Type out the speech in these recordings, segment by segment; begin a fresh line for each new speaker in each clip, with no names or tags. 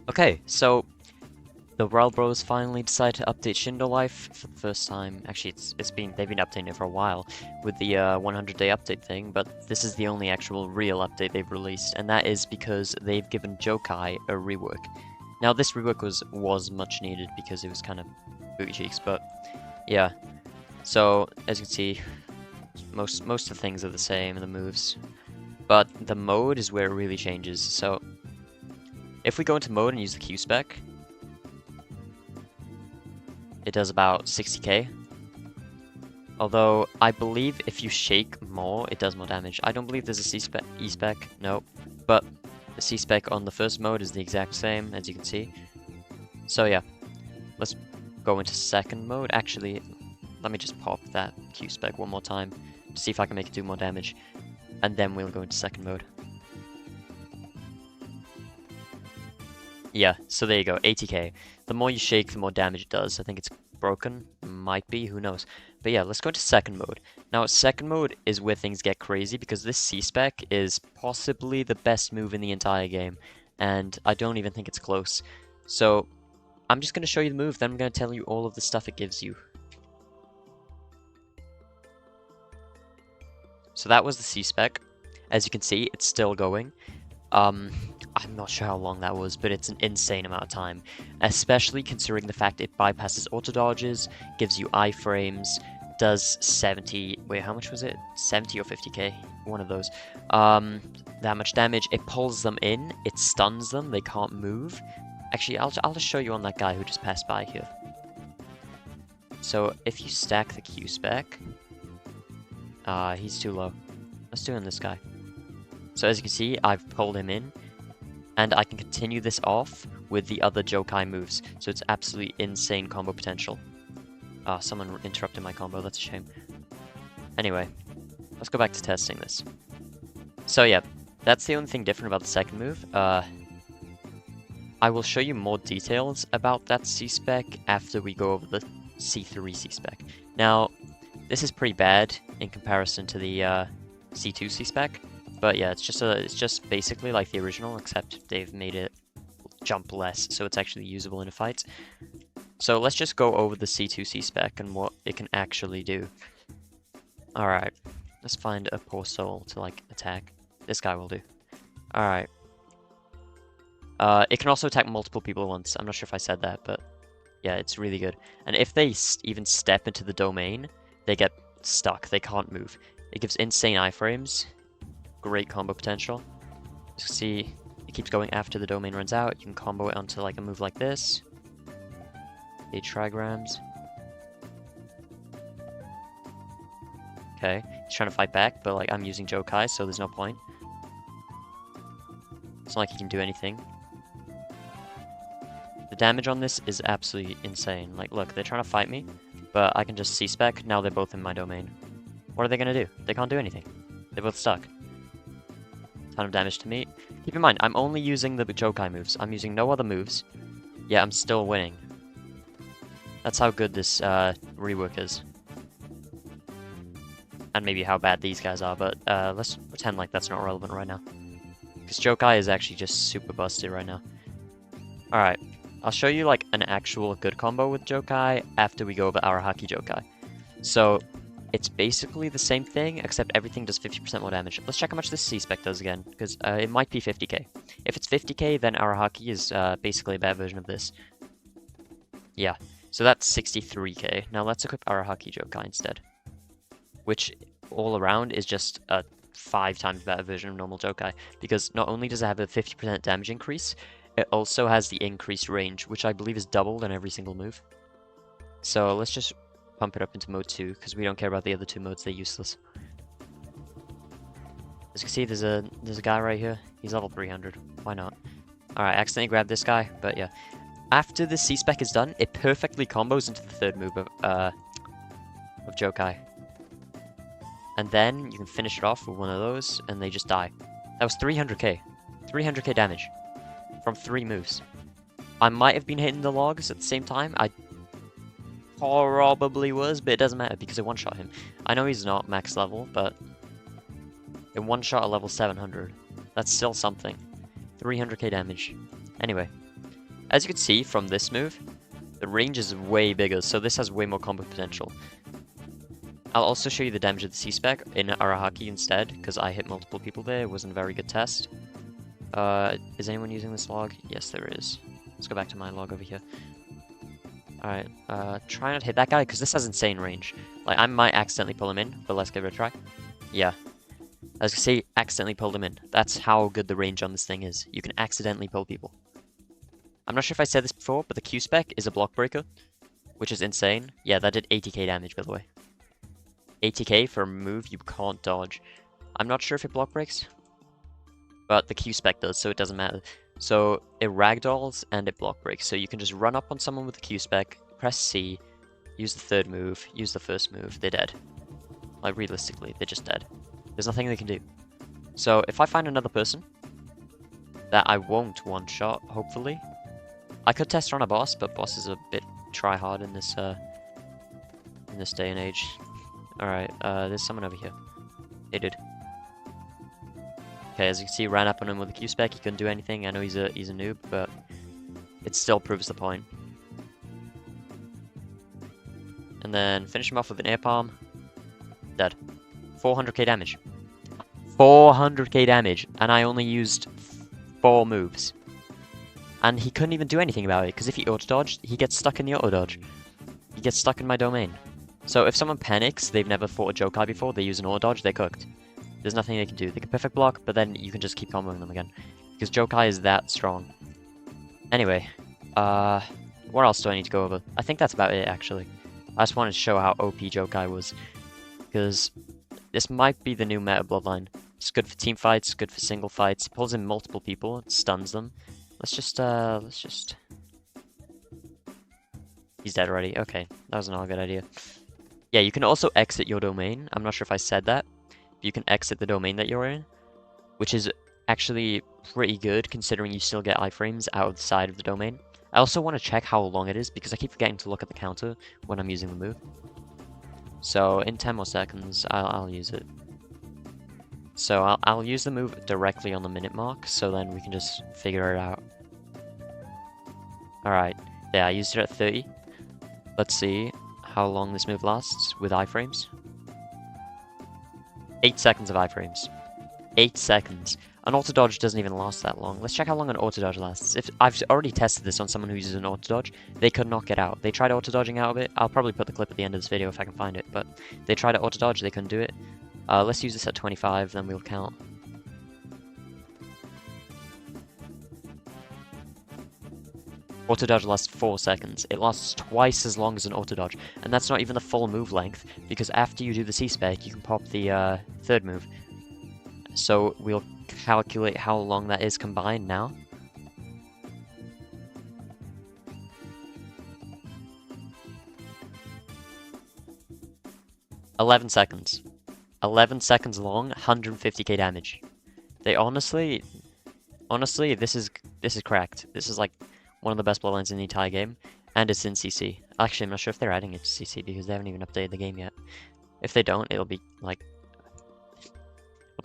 Okay, so the World Bros finally decided to update Shindo Life for the first time. Actually, they've been updating it for a while with the 100-day update thing, but this is the only actual real update they've released, and that is because they've given Jokai a rework. Now, this rework was much needed because it was kind of booty cheeks, but yeah. So as you can see, most of the things are the same, the moves, but the mode is where it really changes. So if we go into mode and use the Q spec, it does about 60k. Although, I believe if you shake more, it does more damage. I don't believe there's a C-spec, E-spec, no. But the C-spec on the first mode is the exact same, as you can see. So yeah, let's go into second mode. Actually, let me just pop that Q-spec one more time to see if I can make it do more damage. And then we'll go into second mode. Yeah, so there you go, 80k. The more you shake, the more damage it does. I think it's broken. Might be, who knows. But yeah, let's go to second mode. Now, second mode is where things get crazy because this C-spec is possibly the best move in the entire game. And I don't even think it's close. So, I'm just going to show you the move, then I'm going to tell you all of the stuff it gives you. So that was the C-spec. As you can see, it's still going. I'm not sure how long that was, but it's an insane amount of time, especially considering the fact it bypasses auto dodges, gives you iframes, does 70, wait, how much was it? 70 or 50k? One of those. That much damage. It pulls them in, it stuns them, they can't move. Actually, I'll just show you on that guy who just passed by here. So if you stack the Q spec, he's too low. Let's do it on this guy. So as you can see, I've pulled him in, and I can continue this off with the other Jokai moves. So it's absolutely insane combo potential. Someone interrupted my combo, that's a shame. Anyway, let's go back to testing this. So yeah, that's the only thing different about the second move. I will show you more details about that C-spec after we go over the C3 C-spec. Now, this is pretty bad in comparison to the C2 C-spec. But yeah, it's just basically like the original, except they've made it jump less, so it's actually usable in a fight. So let's just go over the C2 C-spec and what it can actually do. Alright, let's find a poor soul to like attack. This guy will do. Alright. It can also attack multiple people at once. I'm not sure if I said that, but yeah, it's really good. And if they even step into the domain, they get stuck. They can't move. It gives insane iframes. Great combo potential. As you can see, it keeps going after the domain runs out. You can combo it onto like a move like this. 8 trigrams. Okay, he's trying to fight back, but like I'm using Jokai, so there's no point. It's not like he can do anything. The damage on this is absolutely insane. Like, look, they're trying to fight me, but I can just C-spec. Now they're both in my domain. What are they gonna do? They can't do anything. They're both stuck. Ton of damage to me. Keep in mind, I'm only using the Jokai moves. I'm using no other moves. Yeah, I'm still winning. That's how good this rework is. And maybe how bad these guys are, but let's pretend like that's not relevant right now. Because Jokai is actually just super busted right now. Alright, I'll show you like an actual good combo with Jokai after we go over Araki Jokai. So, it's basically the same thing, except everything does 50% more damage. Let's check how much this C-spec does again, because it might be 50k. If it's 50k, then Araki is basically a bad version of this. Yeah, so that's 63k. Now let's equip Araki Jokai instead. Which, all around, is just a 5 times better version of normal Jokai. Because not only does it have a 50% damage increase, it also has the increased range, which I believe is doubled on every single move. So let's just pump it up into mode 2, because we don't care about the other 2 modes, they're useless. As you can see, there's a guy right here. He's level 300. Why not? Alright, accidentally grabbed this guy, but yeah. After the C-spec is done, it perfectly combos into the third move of Jokai. And then you can finish it off with one of those, and they just die. That was 300k. 300k damage. From 3 moves. I might have been hitting the logs at the same time. I probably was, but it doesn't matter because it one-shot him. I know he's not max level, but it one-shot at level 700. That's still something. 300k damage. Anyway, As you can see from this move, the range is way bigger, so this has way more combo potential. I'll also show you the damage of the C-Spec in Araki instead, because I hit multiple people there. It wasn't a very good test. Is anyone using this log? Yes, there is. Let's go back to my log over here. Alright, try not to hit that guy, because this has insane range. Like, I might accidentally pull him in, but let's give it a try. Yeah. As you can see, accidentally pulled him in. That's how good the range on this thing is. You can accidentally pull people. I'm not sure if I said this before, but the Q-Spec is a block breaker, which is insane. Yeah, that did 80k damage, by the way. 80k for a move you can't dodge. I'm not sure if it block breaks, but the Q-Spec does, so it doesn't matter. So it ragdolls and it block breaks. So you can just run up on someone with the Q-Spec, press C, use the third move, use the first move, they're dead. Like, realistically, they're just dead. There's nothing they can do. So if I find another person that I won't one-shot, hopefully, I could test on a boss, but boss is a bit try-hard in this day and age. Alright, there's someone over here. They did. Okay, as you can see, ran up on him with a Q-Spec. He couldn't do anything. I know he's a noob, but it still proves the point. And then finish him off with an air palm. Dead. 400k damage. 400k damage, and I only used 4 moves. And he couldn't even do anything about it, because if he auto-dodged, he gets stuck in the auto-dodge. He gets stuck in my domain. So if someone panics, they've never fought a Jokai before, they use an auto-dodge, they're cooked. There's nothing they can do. They can perfect block, but then you can just keep comboing them again. Because Jokai is that strong. Anyway, what else do I need to go over? I think that's about it, actually. I just wanted to show how OP Jokai was. Because this might be the new meta bloodline. It's good for team fights, good for single fights. It pulls in multiple people, it stuns them. Let's just... He's dead already. Okay, that was not a good idea. Yeah, you can also exit your domain. I'm not sure if I said that. But you can exit the domain that you're in, which is actually pretty good considering you still get iframes out of the side of the domain. I also want to check how long it is because I keep forgetting to look at the counter when I'm using the move. So in 10 more seconds, I'll use it. So I'll use the move directly on the minute mark, so then we can just figure it out. Alright, yeah, I used it at 30. Let's see how long this move lasts with iframes. 8 seconds of iframes. 8 seconds. An auto-dodge doesn't even last that long. Let's check how long an auto-dodge lasts. If I've already tested this on someone who uses an auto-dodge, they could not get out. They tried auto-dodging out of it. I'll probably put the clip at the end of this video if I can find it, but they tried to auto-dodge, they couldn't do it. Let's use this at 25, then we'll count. Auto-dodge lasts 4 seconds. It lasts twice as long as an auto-dodge, and that's not even the full move length, because after you do the C-Spec, you can pop the third move. So we'll calculate how long that is combined now. "11 seconds. 11 seconds long, 150k damage. They honestly, this is cracked. This is like one of the best bloodlines in the entire game, and it's in CC. Actually, I'm not sure if they're adding it to CC because they haven't even updated the game yet. If they don't, it'll be like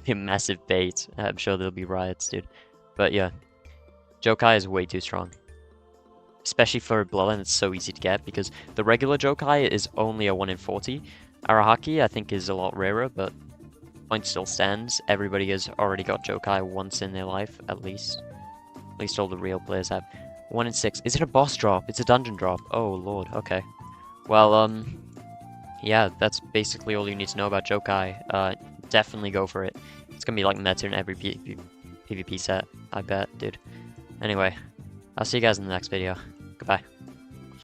a massive bait. I'm sure there'll be riots, dude. But yeah, Jokai is way too strong. Especially for a bloodline that's so easy to get, because the regular Jokai is only a 1 in 40. Araki, I think, is a lot rarer, but point still stands. Everybody has already got Jokai once in their life, at least. At least all the real players have. 1 in 6. Is it a boss drop? It's a dungeon drop. Oh, lord. Okay. Well, yeah, that's basically all you need to know about Jokai. Definitely go for it. It's gonna be like meta in every PvP set, I bet, dude. Anyway, I'll see you guys in the next video.